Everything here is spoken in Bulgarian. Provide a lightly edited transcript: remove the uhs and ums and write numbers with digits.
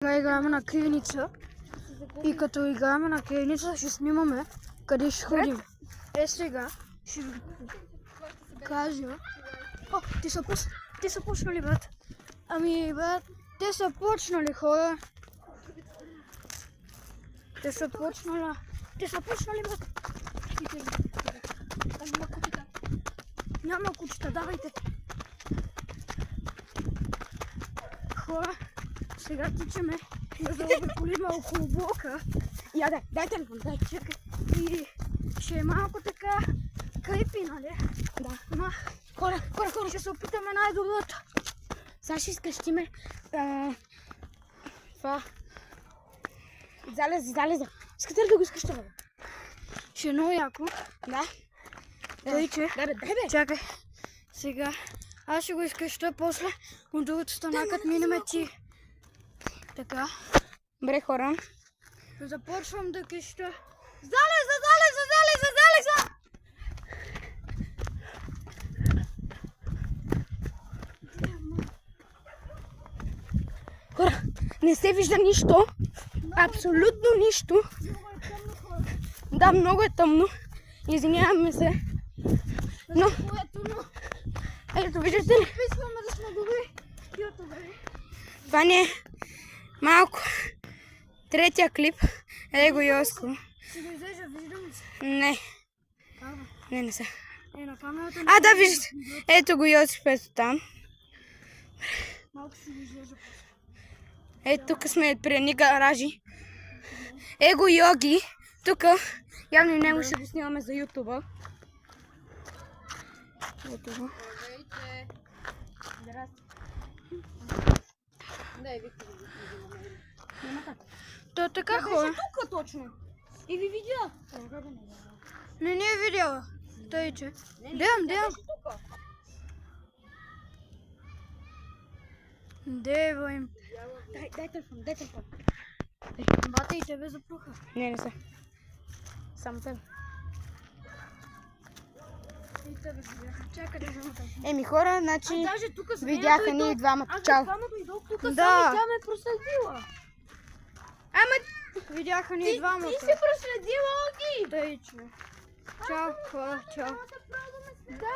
Играем на криеница и като играем на криеница ще снимаме къде ще ходим. Сега ще ви кажа. О, те са почнали, брат. Ами, брат, те са почнали, хора. Те са почнали, брат. Няма кучета, давайте. Хора, сега тичаме да заобиколим около блока. Я дай телефон, дай, чакай. И ще е малко така крипи, нали? Да. Ама, хора, ще се опитаме най-доброто. Сега ще изкрещиме това. Залеза. Искате ли да го изкрещаме? Ще е много яко. Да. Тъй, че... Дай бе. Чакай. Сега аз ще го изкреща после от другата страна, като минеме ти. Така. Добре, хора. Започвам да креща. Залеза! Хора, не се вижда нищо. Абсолютно нищо. Да, много е тъмно. Извиняваме се. Но... Ето, виждате ли? Искаме да сме добри. Това не е малко. Третия клип. Его Йоско. Ще го излежа, виждам се. Не. Не са. На камерата... Да, виждате. Ето го Йосиф, ето там. Малко ще го излежа. Ето тук сме при едни гаражи. Его Йоги. Тук явно и него ще го снимаме за ютуба. Ето го. То така, хора. Тук точно. И ви видя. Не е видяла. Тъй, че. Дем. Дева им. Дай телефон. Бата и тебе запруха. Не са. Само тебе. И тебе си бяха. Чакай да взема телефон. Еми хора, значи видяха ни и двамата. Чао. Тук само тя ме проследила. Ама Видяха ни и двамата. ти си проследила Оги. Тъй, че. Чао, хора, чао. Да,